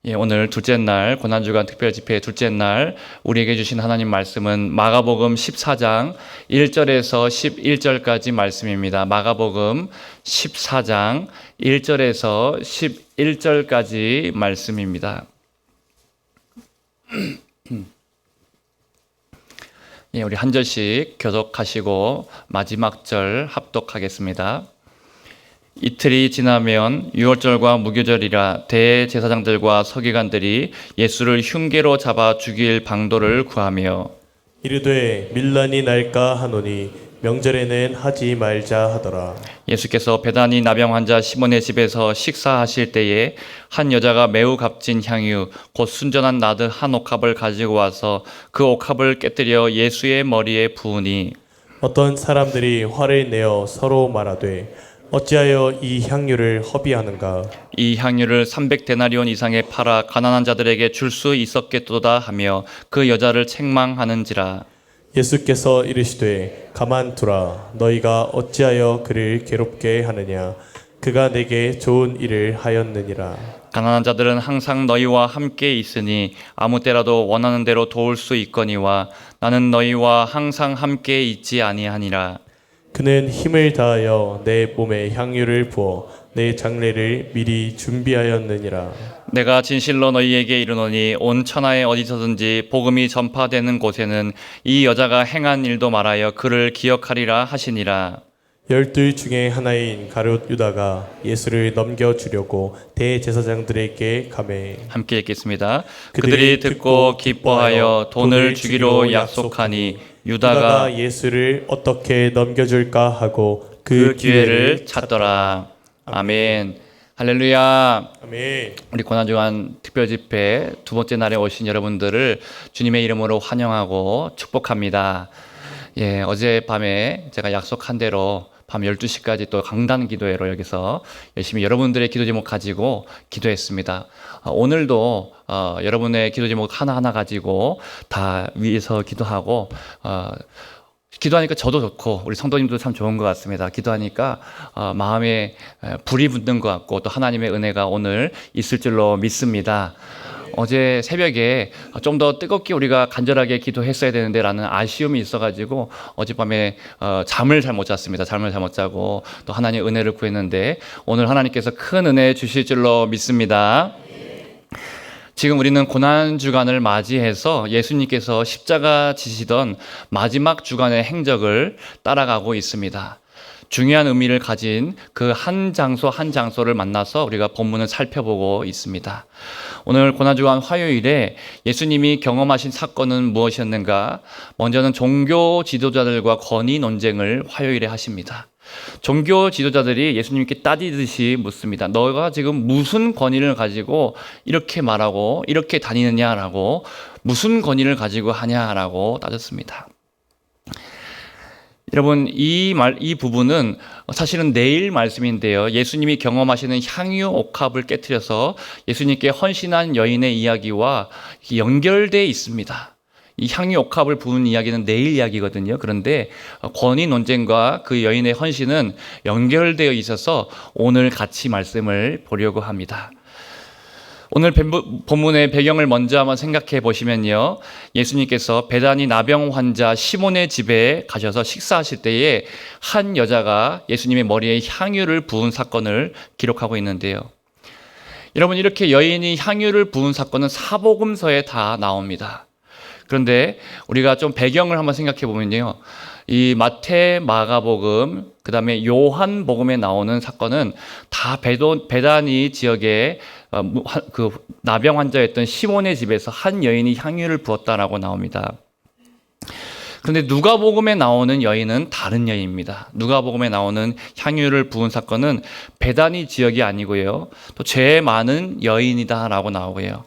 오늘 둘째 날, 고난주간 특별집회 둘째 날 우리에게 주신 하나님 말씀은 마가복음 14장 1절에서 11절까지 말씀입니다. 마가복음 14장 1절에서 11절까지 말씀입니다. 우리 한 절씩 교독하시고 마지막 절 합독하겠습니다. 이틀이 지나면 유월절과 무교절이라 대제사장들과 서기관들이 예수를 흉계로 잡아 죽일 방도를 구하며 이르되 밀란이 날까 하노니 명절에는 하지 말자 하더라. 예수께서 베다니 나병 환자 시몬의 집에서 식사하실 때에 한 여자가 매우 값진 향유 곧 순전한 나드 한 옥합을 가지고 와서 그 옥합을 깨뜨려 예수의 머리에 부으니 어떤 사람들이 화를 내어 서로 말하되 어찌하여 이 향유를 허비하는가? 이 향유를 300데나리온 이상에 팔아 가난한 자들에게 줄 수 있었겠도다 하며 그 여자를 책망하는지라. 예수께서 이르시되 가만두라. 너희가 어찌하여 그를 괴롭게 하느냐? 그가 내게 좋은 일을 하였느니라. 가난한 자들은 항상 너희와 함께 있으니 아무 때라도 원하는 대로 도울 수 있거니와 나는 너희와 항상 함께 있지 아니하니라. 그는 힘을 다하여 내 몸에 향유를 부어 내 장례를 미리 준비하였느니라. 내가 진실로 너희에게 이르노니 온 천하에 어디서든지 복음이 전파되는 곳에는 이 여자가 행한 일도 말하여 그를 기억하리라 하시니라. 12 중에 하나인 가룟 유다가 예수를 넘겨주려고 대제사장들에게 가매 함께 읽겠습니다. 그들이 듣고 기뻐하여 돈을 주기로 약속하니 유다가 예수를 어떻게 넘겨줄까 하고 그 기회를 찾더라. 아멘. 할렐루야. 아멘. 우리 고난주간 특별집회 두 번째 날에 오신 여러분들을 주님의 이름으로 환영하고 축복합니다. 어젯밤에 제가 약속한 대로 밤 12시까지 또 강단 기도회로 여기서 열심히 여러분들의 기도 제목 가지고 기도했습니다. 오늘도 여러분의 기도 제목 하나하나 가지고 다 위에서 기도하고 기도하니까 저도 좋고 우리 성도님도 참 좋은 것 같습니다. 기도하니까 마음에 불이 붙는 것 같고 또 하나님의 은혜가 오늘 있을 줄로 믿습니다. 어제 새벽에 좀 더 뜨겁게 우리가 간절하게 기도했어야 되는데 라는 아쉬움이 있어가지고 어젯밤에 잠을 잘 못 잤습니다. 잠을 잘 못 자고 또 하나님의 은혜를 구했는데 오늘 하나님께서 큰 은혜 주실 줄로 믿습니다. 지금 우리는 고난주간을 맞이해서 예수님께서 십자가 지시던 마지막 주간의 행적을 따라가고 있습니다. 중요한 의미를 가진 그 한 장소 한 장소를 만나서 우리가 본문을 살펴보고 있습니다. 오늘 고난주간 화요일에 예수님이 경험하신 사건은 무엇이었는가? 먼저는 종교 지도자들과 권위 논쟁을 화요일에 하십니다. 종교 지도자들이 예수님께 따지듯이 묻습니다. 너가 지금 무슨 권위를 가지고 이렇게 말하고 이렇게 다니느냐라고 무슨 권위를 가지고 하냐라고 따졌습니다. 여러분, 이 부분은 사실은 내일 말씀인데요. 예수님이 경험하시는 향유 옥합을 깨트려서 예수님께 헌신한 여인의 이야기와 연결되어 있습니다. 이 향유 옥합을 부은 이야기는 내일 이야기거든요. 그런데 권위 논쟁과 그 여인의 헌신은 연결되어 있어서 오늘 같이 말씀을 보려고 합니다. 오늘 본문의 배경을 먼저 한번 생각해 보시면요. 예수님께서 베다니 나병 환자 시몬의 집에 가셔서 식사하실 때에 한 여자가 예수님의 머리에 향유를 부은 사건을 기록하고 있는데요. 여러분, 이렇게 여인이 향유를 부은 사건은 사복음서에 다 나옵니다. 그런데 우리가 좀 배경을 한번 생각해 보면요. 이 마태, 마가복음, 그 다음에 요한복음에 나오는 사건은 다 베다니 지역에 그 나병 환자였던 시몬의 집에서 한 여인이 향유를 부었다라고 나옵니다. 그런데 누가복음에 나오는 여인은 다른 여인입니다. 누가복음에 나오는 향유를 부은 사건은 베다니 지역이 아니고요. 또 죄 많은 여인이다라고 나오고요.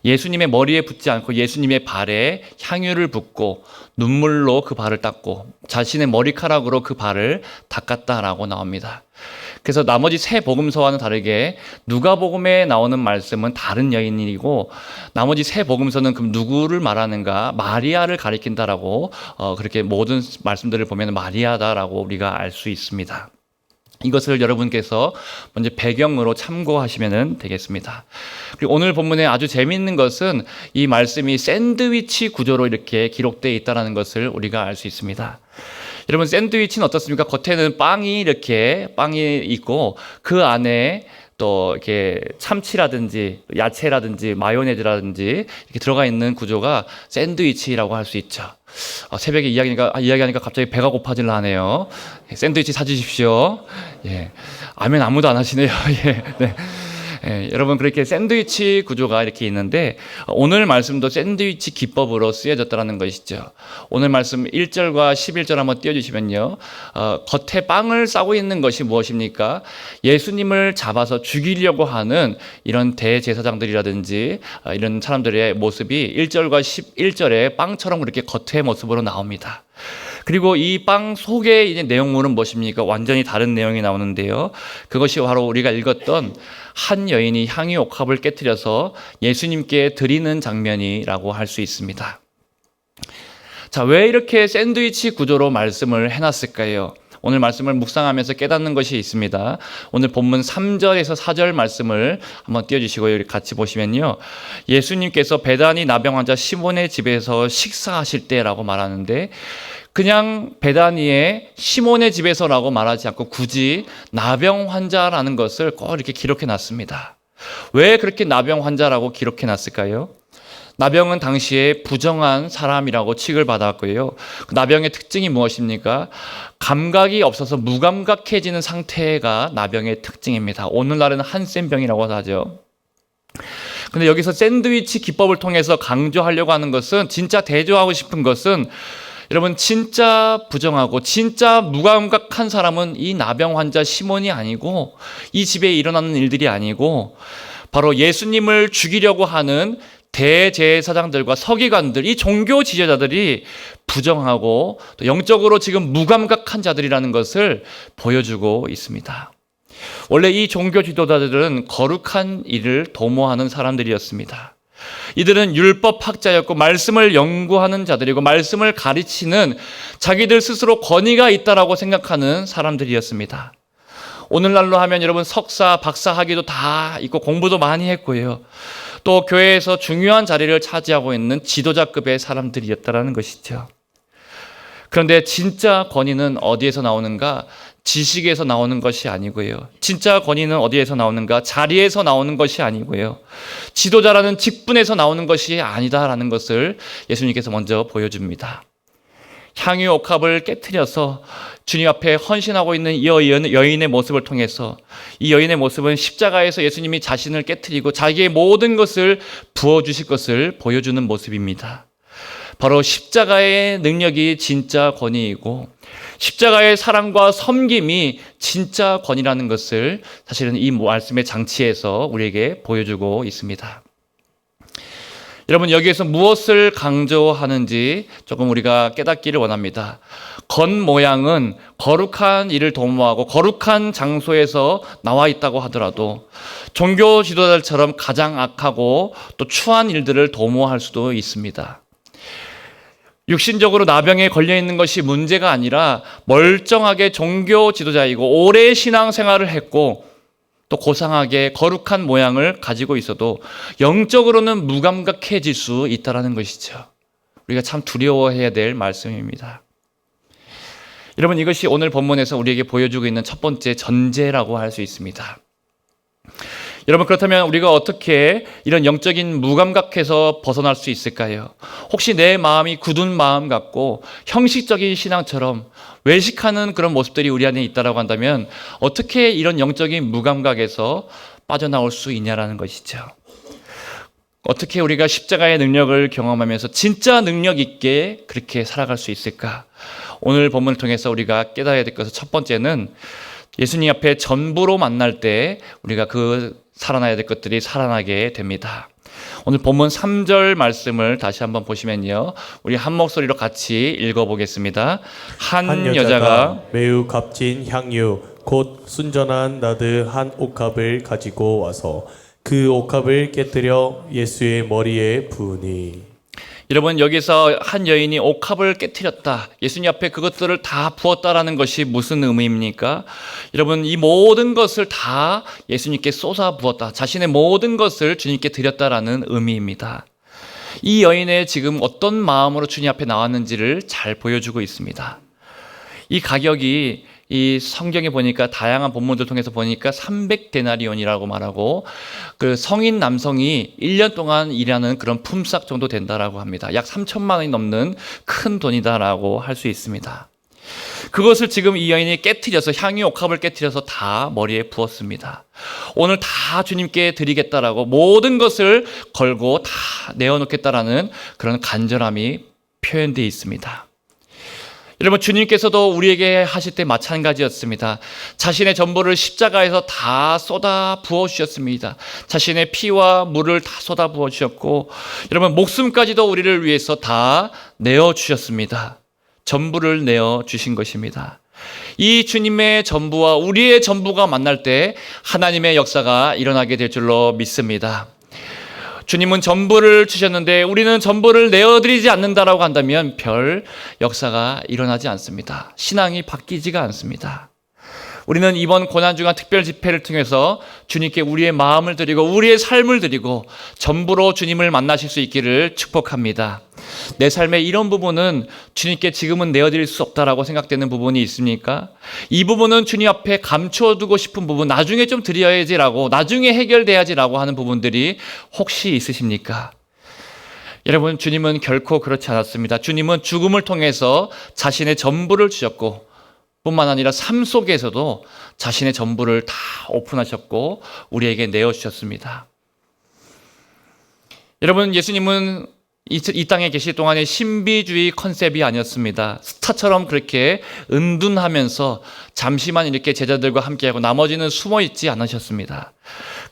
예수님의 머리에 붓지 않고 예수님의 발에 향유를 붓고 눈물로 그 발을 닦고 자신의 머리카락으로 그 발을 닦았다라고 나옵니다. 그래서 나머지 세 복음서와는 다르게 누가복음에 나오는 말씀은 다른 여인이고 나머지 세 복음서는 그럼 누구를 말하는가? 마리아를 가리킨다라고 그렇게 모든 말씀들을 보면 마리아다라고 우리가 알 수 있습니다. 이것을 여러분께서 먼저 배경으로 참고하시면 되겠습니다. 그리고 오늘 본문에 아주 재미있는 것은 이 말씀이 샌드위치 구조로 이렇게 기록되어 있다는 것을 우리가 알 수 있습니다. 여러분, 샌드위치는 어떻습니까? 겉에는 빵이 있고 그 안에 또 이렇게 참치라든지 야채라든지 마요네즈라든지 이렇게 들어가 있는 구조가 샌드위치라고 할 수 있죠. 새벽에 이야기하니까 갑자기 배가 고파질라 하네요. 샌드위치 사주십시오. 예. 아멘 아무도 안 하시네요. 예. 네. 예, 여러분, 그렇게 샌드위치 구조가 이렇게 있는데 오늘 말씀도 샌드위치 기법으로 쓰여졌다는 것이죠. 오늘 말씀 1절과 11절 한번 띄워주시면요. 겉에 빵을 싸고 있는 것이 무엇입니까? 예수님을 잡아서 죽이려고 하는 이런 대제사장들이라든지 이런 사람들의 모습이 1절과 11절에 빵처럼 그렇게 겉의 모습으로 나옵니다. 그리고 이 빵 속에 이제 내용물은 무엇입니까? 완전히 다른 내용이 나오는데요. 그것이 바로 우리가 읽었던 한 여인이 향유 옥합을 깨뜨려서 예수님께 드리는 장면이라고 할 수 있습니다. 자, 왜 이렇게 샌드위치 구조로 말씀을 해놨을까요? 오늘 말씀을 묵상하면서 깨닫는 것이 있습니다. 오늘 본문 3절에서 4절 말씀을 한번 띄워주시고 같이 보시면요. 예수님께서 베다니 나병 환자 시몬의 집에서 식사하실 때라고 말하는데 그냥 베다니의 시몬의 집에서라고 말하지 않고 굳이 나병 환자라는 것을 꼭 이렇게 기록해 놨습니다. 왜 그렇게 나병 환자라고 기록해 놨을까요? 나병은 당시에 부정한 사람이라고 취급받았고요. 나병의 특징이 무엇입니까? 감각이 없어서 무감각해지는 상태가 나병의 특징입니다. 오늘날에는 한센병이라고 하죠. 근데 여기서 샌드위치 기법을 통해서 강조하려고 하는 것은, 진짜 대조하고 싶은 것은, 여러분, 진짜 부정하고 진짜 무감각한 사람은 이 나병 환자 시몬이 아니고 이 집에 일어나는 일들이 아니고 바로 예수님을 죽이려고 하는 대제사장들과 서기관들, 이 종교 지도자들이 부정하고 또 영적으로 지금 무감각한 자들이라는 것을 보여주고 있습니다. 원래 이 종교 지도자들은 거룩한 일을 도모하는 사람들이었습니다. 이들은 율법학자였고 말씀을 연구하는 자들이고 말씀을 가르치는, 자기들 스스로 권위가 있다라고 생각하는 사람들이었습니다. 오늘날로 하면 여러분 석사, 박사 학위도 다 있고 공부도 많이 했고요. 또 교회에서 중요한 자리를 차지하고 있는 지도자급의 사람들이었다라는 것이죠. 그런데 진짜 권위는 어디에서 나오는가? 지식에서 나오는 것이 아니고요. 진짜 권위는 어디에서 나오는가? 자리에서 나오는 것이 아니고요. 지도자라는 직분에서 나오는 것이 아니다라는 것을 예수님께서 먼저 보여줍니다. 향유 옥합을 깨트려서 주님 앞에 헌신하고 있는 이 여인의 모습을 통해서, 이 여인의 모습은 십자가에서 예수님이 자신을 깨트리고 자기의 모든 것을 부어주실 것을 보여주는 모습입니다. 바로 십자가의 능력이 진짜 권위이고 십자가의 사랑과 섬김이 진짜 권위라는 것을 사실은 이 말씀의 장치에서 우리에게 보여주고 있습니다. 여러분, 여기에서 무엇을 강조하는지 조금 우리가 깨닫기를 원합니다. 겉모양은 거룩한 일을 도모하고 거룩한 장소에서 나와 있다고 하더라도 종교 지도자들처럼 가장 악하고 또 추한 일들을 도모할 수도 있습니다. 육신적으로 나병에 걸려 있는 것이 문제가 아니라 멀쩡하게 종교 지도자이고 오래 신앙생활을 했고 또 고상하게 거룩한 모양을 가지고 있어도 영적으로는 무감각해질 수 있다는 것이죠. 우리가 참 두려워해야 될 말씀입니다. 여러분, 이것이 오늘 본문에서 우리에게 보여주고 있는 첫 번째 전제라고 할 수 있습니다. 여러분, 그렇다면 우리가 어떻게 이런 영적인 무감각에서 벗어날 수 있을까요? 혹시 내 마음이 굳은 마음 같고 형식적인 신앙처럼 외식하는 그런 모습들이 우리 안에 있다고 한다면 어떻게 이런 영적인 무감각에서 빠져나올 수 있냐라는 것이죠. 어떻게 우리가 십자가의 능력을 경험하면서 진짜 능력 있게 그렇게 살아갈 수 있을까? 오늘 본문을 통해서 우리가 깨달아야 될 것은, 첫 번째는 예수님 앞에 전부로 만날 때 우리가 살아나야 될 것들이 살아나게 됩니다. 오늘 본문 3절 말씀을 다시 한번 보시면요, 우리 한 목소리로 같이 읽어보겠습니다. 한 여자가 매우 값진 향유 곧 순전한 나드 한 옥합을 가지고 와서 그 옥합을 깨뜨려 예수의 머리에 부으니. 여러분, 여기서 한 여인이 옥합을 깨뜨렸다, 예수님 앞에 그것들을 다 부었다라는 것이 무슨 의미입니까? 여러분, 이 모든 것을 다 예수님께 쏟아 부었다, 자신의 모든 것을 주님께 드렸다라는 의미입니다. 이 여인의 지금 어떤 마음으로 주님 앞에 나왔는지를 잘 보여주고 있습니다. 이 가격이 이 성경에 보니까 다양한 본문들 통해서 보니까 300데나리온이라고 말하고, 그 성인 남성이 1년 동안 일하는 그런 품삯 정도 된다라고 합니다. 약 3천만 원이 넘는 큰 돈이다라고 할 수 있습니다. 그것을 지금 이 여인이 깨트려서, 향유 옥합을 깨트려서 다 머리에 부었습니다. 오늘 다 주님께 드리겠다라고 모든 것을 걸고 다 내어놓겠다라는 그런 간절함이 표현되어 있습니다. 여러분, 주님께서도 우리에게 하실 때 마찬가지였습니다. 자신의 전부를 십자가에서 다 쏟아 부어주셨습니다. 자신의 피와 물을 다 쏟아 부어주셨고, 여러분, 목숨까지도 우리를 위해서 다 내어주셨습니다. 전부를 내어주신 것입니다. 이 주님의 전부와 우리의 전부가 만날 때 하나님의 역사가 일어나게 될 줄로 믿습니다. 주님은 전부를 주셨는데 우리는 전부를 내어드리지 않는다라고 한다면 별 역사가 일어나지 않습니다. 신앙이 바뀌지가 않습니다. 우리는 이번 고난주간 특별 집회를 통해서 주님께 우리의 마음을 드리고 우리의 삶을 드리고 전부로 주님을 만나실 수 있기를 축복합니다. 내 삶의 이런 부분은 주님께 지금은 내어드릴 수 없다라고 생각되는 부분이 있습니까? 이 부분은 주님 앞에 감춰두고 싶은 부분, 나중에 좀 드려야지라고, 나중에 해결돼야지라고 하는 부분들이 혹시 있으십니까? 여러분, 주님은 결코 그렇지 않았습니다. 주님은 죽음을 통해서 자신의 전부를 주셨고, 뿐만 아니라 삶 속에서도 자신의 전부를 다 오픈하셨고 우리에게 내어주셨습니다. 여러분, 예수님은 이 땅에 계실 동안에 신비주의 컨셉이 아니었습니다. 스타처럼 그렇게 은둔하면서 잠시만 이렇게 제자들과 함께하고 나머지는 숨어 있지 않으셨습니다.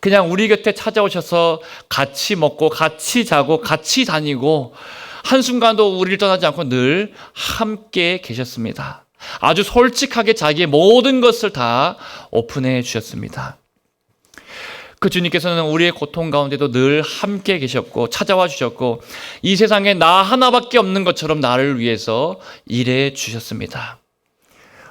그냥 우리 곁에 찾아오셔서 같이 먹고 같이 자고 같이 다니고 한순간도 우리를 떠나지 않고 늘 함께 계셨습니다. 아주 솔직하게 자기의 모든 것을 다 오픈해 주셨습니다. 그 주님께서는 우리의 고통 가운데도 늘 함께 계셨고 찾아와 주셨고 이 세상에 나 하나밖에 없는 것처럼 나를 위해서 일해 주셨습니다.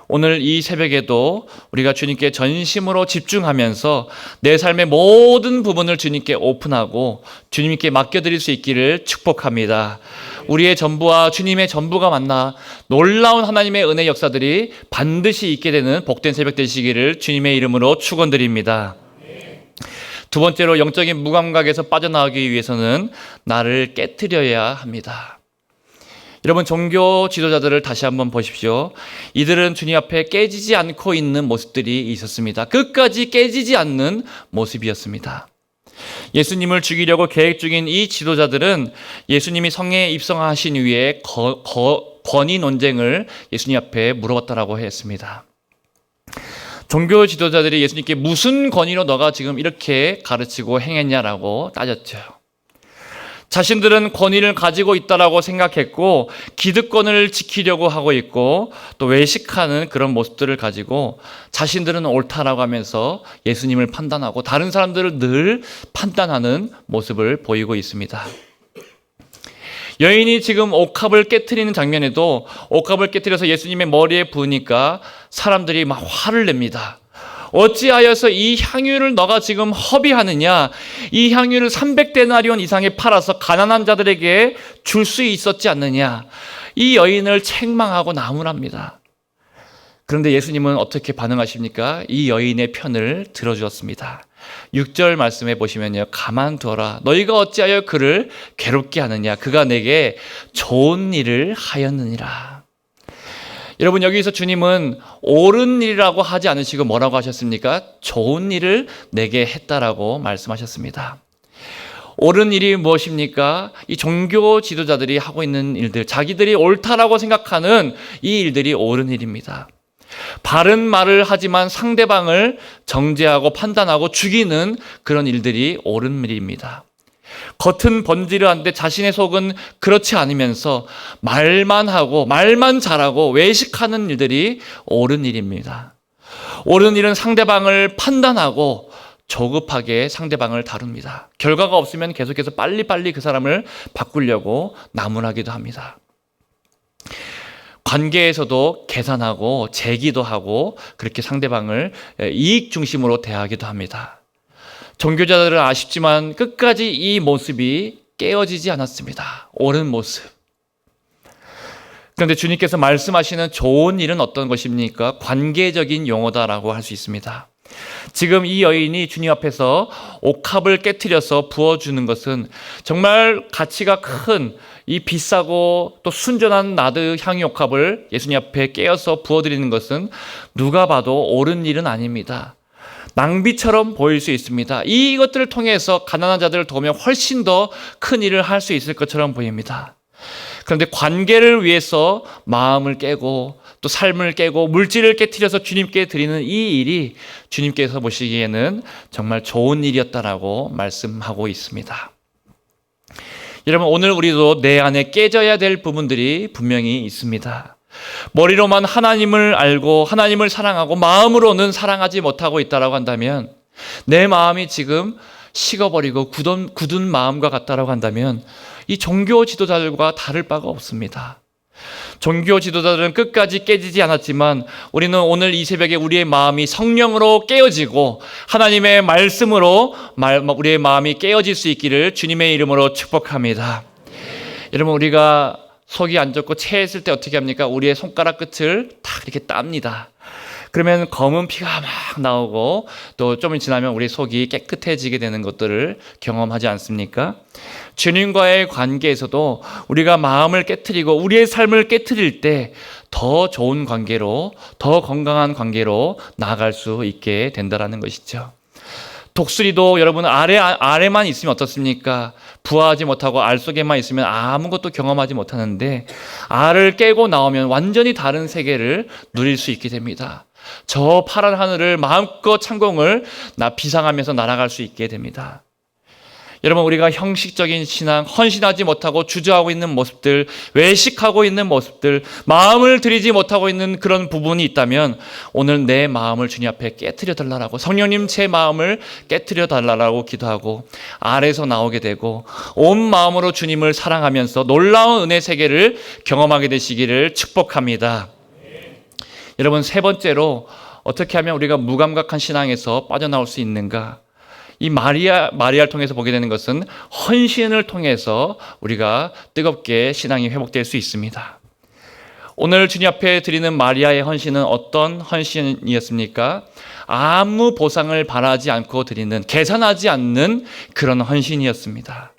오늘 이 새벽에도 우리가 주님께 전심으로 집중하면서 내 삶의 모든 부분을 주님께 오픈하고 주님께 맡겨드릴 수 있기를 축복합니다. 우리의 전부와 주님의 전부가 만나 놀라운 하나님의 은혜 역사들이 반드시 있게 되는 복된 새벽 되시기를 주님의 이름으로 축원드립니다. 두 번째로, 영적인 무감각에서 빠져나오기 위해서는 나를 깨트려야 합니다. 여러분, 종교 지도자들을 다시 한번 보십시오. 이들은 주님 앞에 깨지지 않고 있는 모습들이 있었습니다. 끝까지 깨지지 않는 모습이었습니다. 예수님을 죽이려고 계획 중인 이 지도자들은 예수님이 성에 입성하신 후에 권위 논쟁을 예수님 앞에 물어봤다라고 했습니다. 종교 지도자들이 예수님께 무슨 권위로 너가 지금 이렇게 가르치고 행했냐라고 따졌죠. 자신들은 권위를 가지고 있다라고 생각했고 기득권을 지키려고 하고 있고 또 외식하는 그런 모습들을 가지고 자신들은 옳다라고 하면서 예수님을 판단하고 다른 사람들을 늘 판단하는 모습을 보이고 있습니다. 여인이 지금 옥합을 깨트리는 장면에도 옥합을 깨트려서 예수님의 머리에 부으니까 사람들이 막 화를 냅니다. 어찌하여서 이 향유를 너가 지금 허비하느냐? 이 향유를 300데나리온 이상에 팔아서 가난한 자들에게 줄 수 있었지 않느냐? 이 여인을 책망하고 나무랍니다. 그런데 예수님은 어떻게 반응하십니까? 이 여인의 편을 들어주었습니다. 6절 말씀해 보시면요, 가만두어라. 너희가 어찌하여 그를 괴롭게 하느냐? 그가 내게 좋은 일을 하였느니라. 여러분, 여기서 주님은 옳은 일이라고 하지 않으시고 뭐라고 하셨습니까? 좋은 일을 내게 했다라고 말씀하셨습니다. 옳은 일이 무엇입니까? 이 종교 지도자들이 하고 있는 일들, 자기들이 옳다라고 생각하는 이 일들이 옳은 일입니다. 바른 말을 하지만 상대방을 정죄하고 판단하고 죽이는 그런 일들이 옳은 일입니다. 겉은 번지르한데 자신의 속은 그렇지 않으면서 말만 하고 말만 잘하고 외식하는 일들이 옳은 일입니다. 옳은 일은 상대방을 판단하고 조급하게 상대방을 다룹니다. 결과가 없으면 계속해서 빨리빨리 그 사람을 바꾸려고 나무라기도 합니다. 관계에서도 계산하고 재기도 하고 그렇게 상대방을 이익 중심으로 대하기도 합니다. 종교자들은 아쉽지만 끝까지 이 모습이 깨어지지 않았습니다. 옳은 모습. 그런데 주님께서 말씀하시는 좋은 일은 어떤 것입니까? 관계적인 용어다라고 할 수 있습니다. 지금 이 여인이 주님 앞에서 옥합을 깨트려서 부어주는 것은 정말 가치가 큰 이 비싸고 또 순전한 나드 향유 옥합을 예수님 앞에 깨어서 부어드리는 것은 누가 봐도 옳은 일은 아닙니다. 낭비처럼 보일 수 있습니다. 이것들을 통해서 가난한 자들을 도우면 훨씬 더 큰 일을 할 수 있을 것처럼 보입니다. 그런데 관계를 위해서 마음을 깨고 또 삶을 깨고 물질을 깨트려서 주님께 드리는 이 일이 주님께서 보시기에는 정말 좋은 일이었다라고 말씀하고 있습니다. 여러분, 오늘 우리도 내 안에 깨져야 될 부분들이 분명히 있습니다. 머리로만 하나님을 알고 하나님을 사랑하고 마음으로는 사랑하지 못하고 있다라고 한다면, 내 마음이 지금 식어버리고 굳은 마음과 같다라고 한다면 이 종교 지도자들과 다를 바가 없습니다. 종교 지도자들은 끝까지 깨지지 않았지만 우리는 오늘 이 새벽에 우리의 마음이 성령으로 깨어지고 하나님의 말씀으로 우리의 마음이 깨어질 수 있기를 주님의 이름으로 축복합니다. 여러분, 우리가 속이 안 좋고 체했을 때 어떻게 합니까? 우리의 손가락 끝을 탁 이렇게 땁니다. 그러면 검은 피가 막 나오고 또 좀 지나면 우리 속이 깨끗해지게 되는 것들을 경험하지 않습니까? 주님과의 관계에서도 우리가 마음을 깨트리고 우리의 삶을 깨트릴 때 더 좋은 관계로, 더 건강한 관계로 나아갈 수 있게 된다는 것이죠. 독수리도 여러분 아래만 있으면 어떻습니까? 부화하지 못하고 알 속에만 있으면 아무것도 경험하지 못하는데 알을 깨고 나오면 완전히 다른 세계를 누릴 수 있게 됩니다. 저 파란 하늘을 마음껏 창공을 비상하면서 날아갈 수 있게 됩니다. 여러분, 우리가 형식적인 신앙, 헌신하지 못하고 주저하고 있는 모습들, 외식하고 있는 모습들, 마음을 들이지 못하고 있는 그런 부분이 있다면 오늘 내 마음을 주님 앞에 깨트려 달라고, 성령님 제 마음을 깨트려 달라고 기도하고 아래서 나오게 되고 온 마음으로 주님을 사랑하면서 놀라운 은혜 세계를 경험하게 되시기를 축복합니다. 여러분, 세 번째로 어떻게 하면 우리가 무감각한 신앙에서 빠져나올 수 있는가? 이 마리아를 통해서 보게 되는 것은 헌신을 통해서 우리가 뜨겁게 신앙이 회복될 수 있습니다. 오늘 주님 앞에 드리는 마리아의 헌신은 어떤 헌신이었습니까? 아무 보상을 바라지 않고 드리는, 계산하지 않는 그런 헌신이었습니다.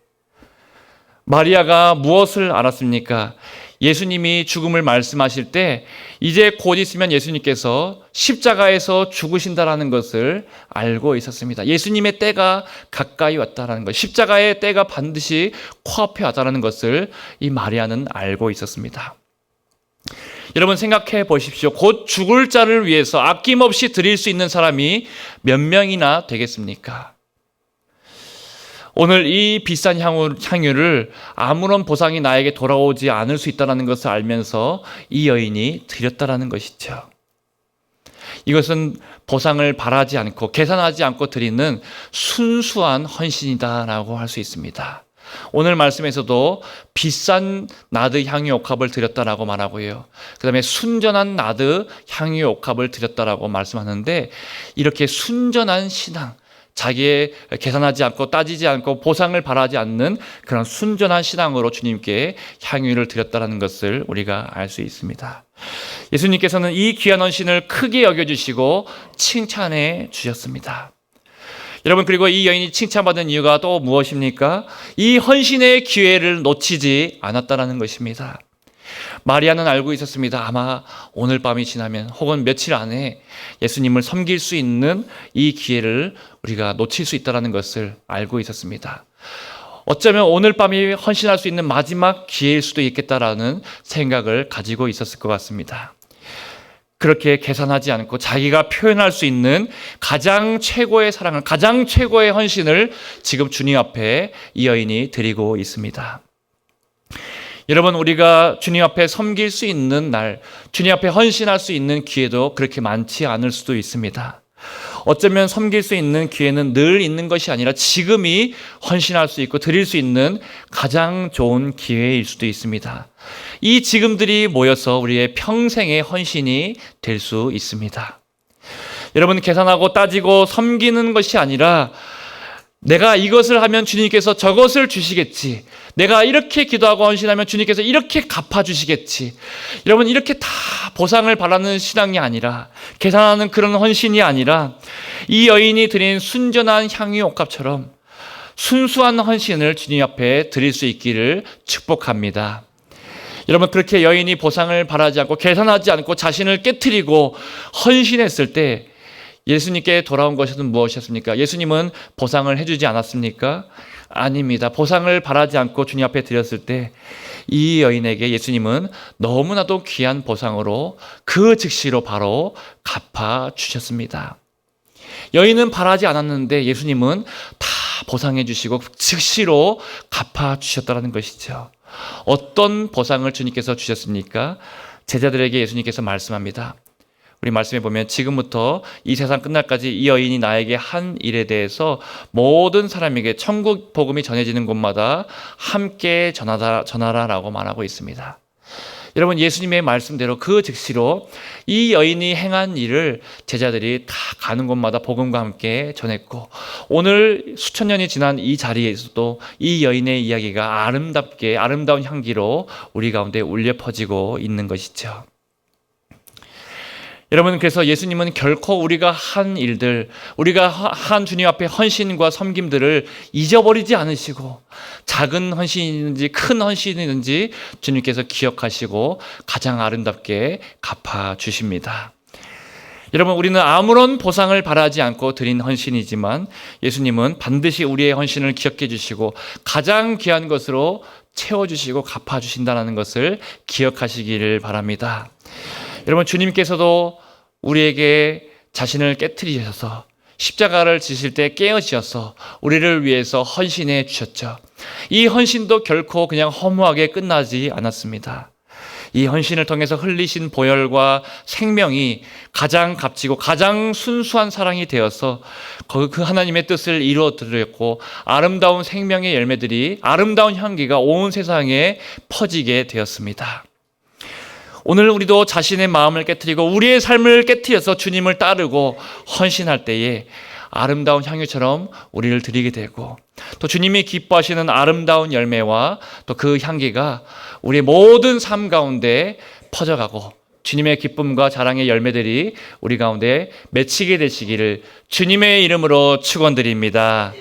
마리아가 무엇을 알았습니까? 예수님이 죽음을 말씀하실 때 이제 곧 있으면 예수님께서 십자가에서 죽으신다라는 것을 알고 있었습니다. 예수님의 때가 가까이 왔다라는 것, 십자가의 때가 반드시 코앞에 왔다라는 것을 이 마리아는 알고 있었습니다. 여러분, 생각해 보십시오. 곧 죽을 자를 위해서 아낌없이 드릴 수 있는 사람이 몇 명이나 되겠습니까? 오늘 이 비싼 향유를 아무런 보상이 나에게 돌아오지 않을 수 있다는 것을 알면서 이 여인이 드렸다라는 것이죠. 이것은 보상을 바라지 않고 계산하지 않고 드리는 순수한 헌신이다라고 할 수 있습니다. 오늘 말씀에서도 비싼 나드 향유 옥합을 드렸다라고 말하고요. 그 다음에 순전한 나드 향유 옥합을 드렸다라고 말씀하는데, 이렇게 순전한 신앙, 자기의 계산하지 않고 따지지 않고 보상을 바라지 않는 그런 순전한 신앙으로 주님께 향유를 드렸다는 것을 우리가 알 수 있습니다. 예수님께서는 이 귀한 헌신을 크게 여겨주시고 칭찬해 주셨습니다. 여러분, 그리고 이 여인이 칭찬받은 이유가 또 무엇입니까? 이 헌신의 기회를 놓치지 않았다는 것입니다. 마리아는 알고 있었습니다. 아마 오늘 밤이 지나면 혹은 며칠 안에 예수님을 섬길 수 있는 이 기회를 우리가 놓칠 수 있다는 것을 알고 있었습니다. 어쩌면 오늘 밤이 헌신할 수 있는 마지막 기회일 수도 있겠다라는 생각을 가지고 있었을 것 같습니다. 그렇게 계산하지 않고 자기가 표현할 수 있는 가장 최고의 사랑을, 가장 최고의 헌신을 지금 주님 앞에 이 여인이 드리고 있습니다. 여러분, 우리가 주님 앞에 섬길 수 있는 날, 주님 앞에 헌신할 수 있는 기회도 그렇게 많지 않을 수도 있습니다. 어쩌면 섬길 수 있는 기회는 늘 있는 것이 아니라 지금이 헌신할 수 있고 드릴 수 있는 가장 좋은 기회일 수도 있습니다. 이 지금들이 모여서 우리의 평생의 헌신이 될 수 있습니다. 여러분, 계산하고 따지고 섬기는 것이 아니라 내가 이것을 하면 주님께서 저것을 주시겠지. 내가 이렇게 기도하고 헌신하면 주님께서 이렇게 갚아주시겠지. 여러분, 이렇게 다 보상을 바라는 신앙이 아니라, 계산하는 그런 헌신이 아니라 이 여인이 드린 순전한 향유 옥합처럼 순수한 헌신을 주님 앞에 드릴 수 있기를 축복합니다. 여러분, 그렇게 여인이 보상을 바라지 않고 계산하지 않고 자신을 깨트리고 헌신했을 때 예수님께 돌아온 것은 무엇이었습니까? 예수님은 보상을 해주지 않았습니까? 아닙니다. 보상을 바라지 않고 주님 앞에 드렸을 때 이 여인에게 예수님은 너무나도 귀한 보상으로 그 즉시로 바로 갚아주셨습니다. 여인은 바라지 않았는데 예수님은 다 보상해 주시고 즉시로 갚아주셨다는 것이죠. 어떤 보상을 주님께서 주셨습니까? 제자들에게 예수님께서 말씀합니다. 우리 말씀에 보면 지금부터 이 세상 끝날까지 이 여인이 나에게 한 일에 대해서 모든 사람에게 천국 복음이 전해지는 곳마다 함께 전하라라고 말하고 있습니다. 여러분, 예수님의 말씀대로 그 즉시로 이 여인이 행한 일을 제자들이 다 가는 곳마다 복음과 함께 전했고, 오늘 수천 년이 지난 이 자리에서도 이 여인의 이야기가 아름다운 향기로 우리 가운데 울려 퍼지고 있는 것이죠. 여러분, 그래서 예수님은 결코 우리가 한 일들, 우리가 한 주님 앞에 헌신과 섬김들을 잊어버리지 않으시고, 작은 헌신이든지 큰 헌신이든지 주님께서 기억하시고 가장 아름답게 갚아주십니다. 여러분, 우리는 아무런 보상을 바라지 않고 드린 헌신이지만 예수님은 반드시 우리의 헌신을 기억해 주시고 가장 귀한 것으로 채워주시고 갚아주신다는 것을 기억하시기를 바랍니다. 여러분, 주님께서도 우리에게 자신을 깨트리셔서 십자가를 지실 때 깨어지셔서 우리를 위해서 헌신해 주셨죠. 이 헌신도 결코 그냥 허무하게 끝나지 않았습니다. 이 헌신을 통해서 흘리신 보혈과 생명이 가장 값지고 가장 순수한 사랑이 되어서 그 하나님의 뜻을 이루어 드렸고, 아름다운 생명의 열매들이, 아름다운 향기가 온 세상에 퍼지게 되었습니다. 오늘 우리도 자신의 마음을 깨트리고 우리의 삶을 깨트려서 주님을 따르고 헌신할 때에 아름다운 향유처럼 우리를 드리게 되고, 또 주님이 기뻐하시는 아름다운 열매와 또 그 향기가 우리의 모든 삶 가운데 퍼져가고 주님의 기쁨과 자랑의 열매들이 우리 가운데 맺히게 되시기를 주님의 이름으로 축원드립니다.